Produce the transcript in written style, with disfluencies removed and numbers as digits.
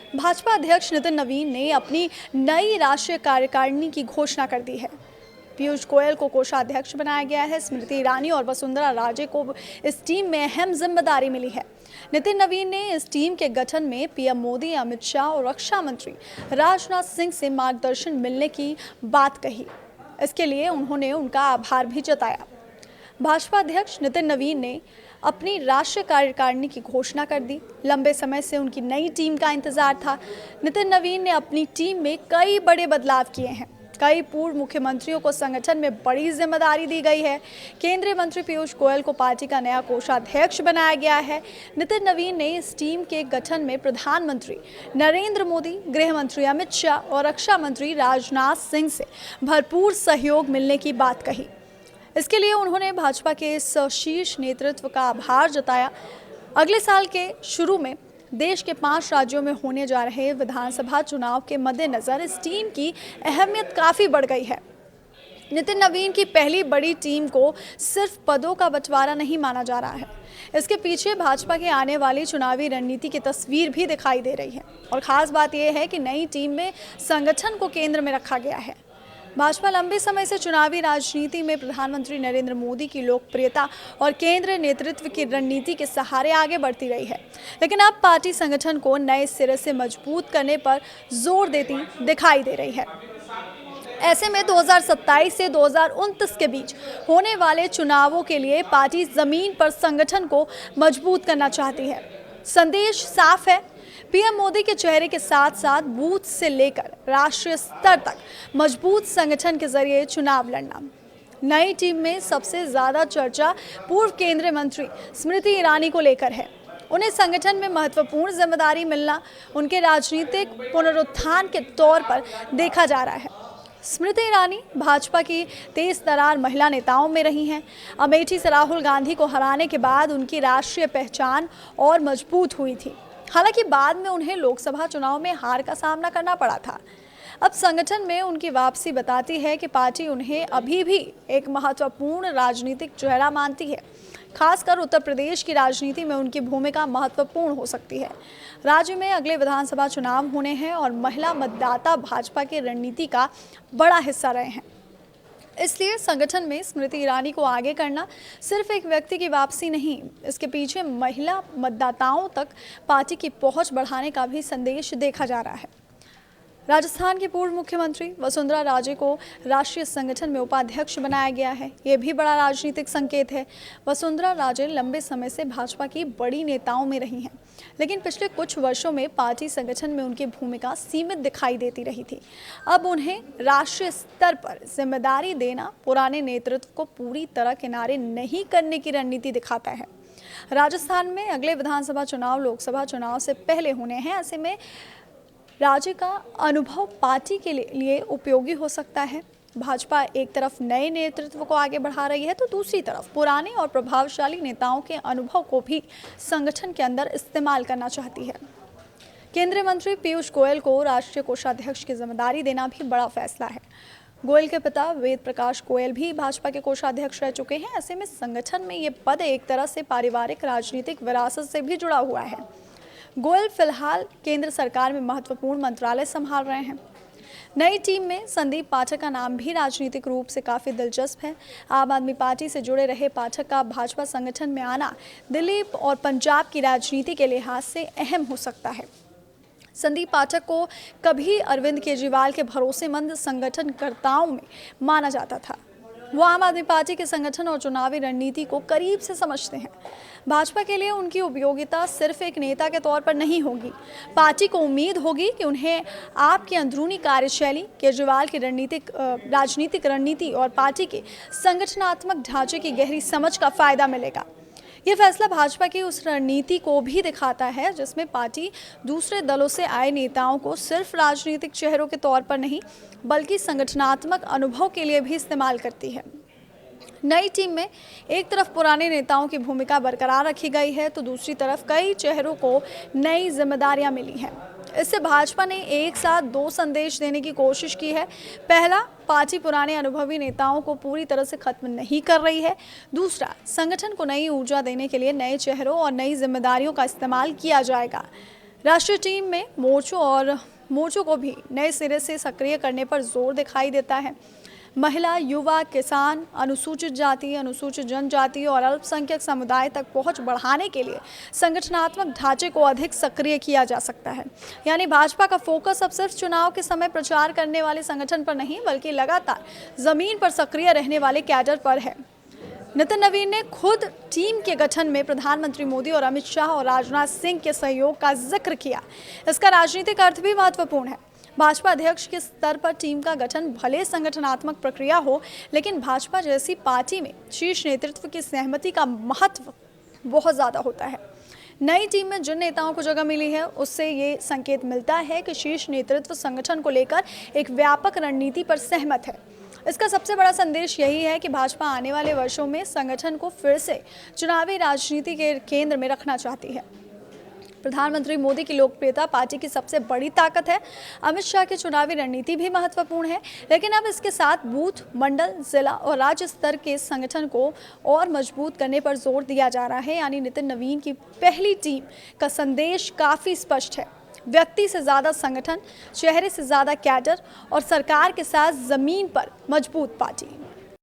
भाजपा अध्यक्ष नितिन नवीन ने अपनी नई राष्ट्रीय कार्यकारिणी की घोषणा कर दी है। पीयूष गोयल को कोषाध्यक्ष बनाया गया है। स्मृति ईरानी और वसुंधरा राजे को इस टीम में अहम जिम्मेदारी मिली है। नितिन नवीन ने इस टीम के गठन में पीएम मोदी, अमित शाह और रक्षा मंत्री राजनाथ सिंह से मार्गदर्शन मिलने की बात कही। इसके लिए उन्होंने उनका आभार भी जताया। भाजपा अध्यक्ष नितिन नवीन ने अपनी राष्ट्रीय कार्यकारिणी की घोषणा कर दी। लंबे समय से उनकी नई टीम का इंतजार था। नितिन नवीन ने अपनी टीम में कई बड़े बदलाव किए हैं। कई पूर्व मुख्यमंत्रियों को संगठन में बड़ी जिम्मेदारी दी गई है। केंद्रीय मंत्री पीयूष गोयल को पार्टी का नया कोषाध्यक्ष बनाया गया है। नितिन नवीन ने इस टीम के गठन में प्रधानमंत्री नरेंद्र मोदी, गृह मंत्री अमित शाह और रक्षा मंत्री राजनाथ सिंह से भरपूर सहयोग मिलने की बात कही। इसके लिए उन्होंने भाजपा के इस शीर्ष नेतृत्व का आभार जताया। अगले साल के शुरू में देश के 5 राज्यों में होने जा रहे विधानसभा चुनाव के मद्देनजर इस टीम की अहमियत काफ़ी बढ़ गई है। नितिन नवीन की पहली बड़ी टीम को सिर्फ पदों का बंटवारा नहीं माना जा रहा है। इसके पीछे भाजपा के आने वाली चुनावी रणनीति की तस्वीर भी दिखाई दे रही है। और ख़ास बात यह है कि नई टीम में संगठन को केंद्र में रखा गया है। भाजपा लंबे समय से चुनावी राजनीति में प्रधानमंत्री नरेंद्र मोदी की लोकप्रियता और केंद्रीय नेतृत्व की रणनीति के सहारे आगे बढ़ती रही है, लेकिन अब पार्टी संगठन को नए सिरे से मजबूत करने पर जोर देती दिखाई दे रही है। ऐसे में 2027 से 2029 के बीच होने वाले चुनावों के लिए पार्टी जमीन पर संगठन को मजबूत करना चाहती है। संदेश साफ है, पीएम मोदी के चेहरे के साथ साथ बूथ से लेकर राष्ट्रीय स्तर तक मजबूत संगठन के जरिए चुनाव लड़ना। नई टीम में सबसे ज्यादा चर्चा पूर्व केंद्रीय मंत्री स्मृति ईरानी को लेकर है। उन्हें संगठन में महत्वपूर्ण जिम्मेदारी मिलना उनके राजनीतिक पुनरुत्थान के तौर पर देखा जा रहा है। स्मृति ईरानी भाजपा की तेज तर्रार महिला नेताओं में रही हैं। अमेठी से राहुल गांधी को हराने के बाद उनकी राष्ट्रीय पहचान और मजबूत हुई थी। हालांकि बाद में उन्हें लोकसभा चुनाव में हार का सामना करना पड़ा था। अब संगठन में उनकी वापसी बताती है कि पार्टी उन्हें अभी भी एक महत्वपूर्ण राजनीतिक चेहरा मानती है। खासकर उत्तर प्रदेश की राजनीति में उनकी भूमिका महत्वपूर्ण हो सकती है। राज्य में अगले विधानसभा चुनाव होने हैं और महिला मतदाता भाजपा की रणनीति का बड़ा हिस्सा रहे हैं। इसलिए संगठन में स्मृति ईरानी को आगे करना सिर्फ एक व्यक्ति की वापसी नहीं, इसके पीछे महिला मतदाताओं तक पार्टी की पहुंच बढ़ाने का भी संदेश देखा जा रहा है। राजस्थान के पूर्व मुख्यमंत्री वसुंधरा राजे को राष्ट्रीय संगठन में उपाध्यक्ष बनाया गया है। ये भी बड़ा राजनीतिक संकेत है। वसुंधरा राजे लंबे समय से भाजपा की बड़ी नेताओं में रही हैं, लेकिन पिछले कुछ वर्षों में पार्टी संगठन में उनकी भूमिका सीमित दिखाई देती रही थी। अब उन्हें राष्ट्रीय स्तर पर जिम्मेदारी देना पुराने नेतृत्व को पूरी तरह किनारे नहीं करने की रणनीति दिखाता है। राजस्थान में अगले विधानसभा चुनाव लोकसभा चुनाव से पहले होने हैं। ऐसे में राजे का अनुभव पार्टी के लिए उपयोगी हो सकता है। भाजपा एक तरफ नए नेतृत्व को आगे बढ़ा रही है, तो दूसरी तरफ पुराने और प्रभावशाली नेताओं के अनुभव को भी संगठन के अंदर इस्तेमाल करना चाहती है। केंद्रीय मंत्री पीयूष गोयल को राष्ट्रीय कोषाध्यक्ष की जिम्मेदारी देना भी बड़ा फैसला है। गोयल के पिता वेद प्रकाश गोयल भी भाजपा के कोषाध्यक्ष रह चुके हैं। ऐसे में संगठन में ये पद एक तरह से पारिवारिक राजनीतिक विरासत से भी जुड़ा हुआ है। गोयल फिलहाल केंद्र सरकार में महत्वपूर्ण मंत्रालय संभाल रहे हैं। नई टीम में संदीप पाठक का नाम भी राजनीतिक रूप से काफ़ी दिलचस्प है। आम आदमी पार्टी से जुड़े रहे पाठक का भाजपा संगठन में आना दिल्ली और पंजाब की राजनीति के लिहाज से अहम हो सकता है। संदीप पाठक को कभी अरविंद केजरीवाल के भरोसेमंद संगठनकर्ताओं में माना जाता था। वो आम आदमी पार्टी के संगठन और चुनावी रणनीति को करीब से समझते हैं। भाजपा के लिए उनकी उपयोगिता सिर्फ एक नेता के तौर पर नहीं होगी। पार्टी को उम्मीद होगी कि उन्हें आपकी अंदरूनी कार्यशैली, केजरीवाल की राजनीतिक रणनीति और पार्टी के संगठनात्मक ढांचे की गहरी समझ का फायदा मिलेगा। ये फैसला भाजपा की उस रणनीति को भी दिखाता है जिसमें पार्टी दूसरे दलों से आए नेताओं को सिर्फ राजनीतिक चेहरों के तौर पर नहीं, बल्कि संगठनात्मक अनुभव के लिए भी इस्तेमाल करती है। नई टीम में एक तरफ पुराने नेताओं की भूमिका बरकरार रखी गई है, तो दूसरी तरफ कई चेहरों को नई जिम्मेदारियां मिली हैं। इससे भाजपा ने एक साथ 2 संदेश देने की कोशिश की है। पहला, पार्टी पुराने अनुभवी नेताओं को पूरी तरह से खत्म नहीं कर रही है। दूसरा, संगठन को नई ऊर्जा देने के लिए नए चेहरों और नई जिम्मेदारियों का इस्तेमाल किया जाएगा। राष्ट्रीय टीम में मोर्चों को भी नए सिरे से सक्रिय करने पर जोर दिखाई देता है। महिला, युवा, किसान, अनुसूचित जाति, अनुसूचित जनजाति और अल्पसंख्यक समुदाय तक पहुंच बढ़ाने के लिए संगठनात्मक ढांचे को अधिक सक्रिय किया जा सकता है। यानी भाजपा का फोकस अब सिर्फ चुनाव के समय प्रचार करने वाले संगठन पर नहीं, बल्कि लगातार जमीन पर सक्रिय रहने वाले कैडर पर है। नितिन नवीन ने खुद टीम के गठन में प्रधानमंत्री मोदी और अमित शाह और राजनाथ सिंह के सहयोग का जिक्र किया। इसका राजनीतिक अर्थ भी महत्वपूर्ण है। भाजपा अध्यक्ष के स्तर पर टीम का गठन भले संगठनात्मक प्रक्रिया हो, लेकिन भाजपा जैसी पार्टी में शीर्ष नेतृत्व की सहमति का महत्व बहुत ज़्यादा होता है। नई टीम में जिन नेताओं को जगह मिली है, उससे ये संकेत मिलता है कि शीर्ष नेतृत्व संगठन को लेकर एक व्यापक रणनीति पर सहमत है। इसका सबसे बड़ा संदेश यही है कि भाजपा आने वाले वर्षों में संगठन को फिर से चुनावी राजनीति के केंद्र में रखना चाहती है। प्रधानमंत्री मोदी की लोकप्रियता पार्टी की सबसे बड़ी ताकत है। अमित शाह की चुनावी रणनीति भी महत्वपूर्ण है, लेकिन अब इसके साथ बूथ, मंडल, जिला और राज्य स्तर के संगठन को और मजबूत करने पर जोर दिया जा रहा है। यानी नितिन नवीन की पहली टीम का संदेश काफ़ी स्पष्ट है। व्यक्ति से ज़्यादा संगठन, चेहरे से ज़्यादा कैडर और सरकार के साथ ज़मीन पर मजबूत पार्टी।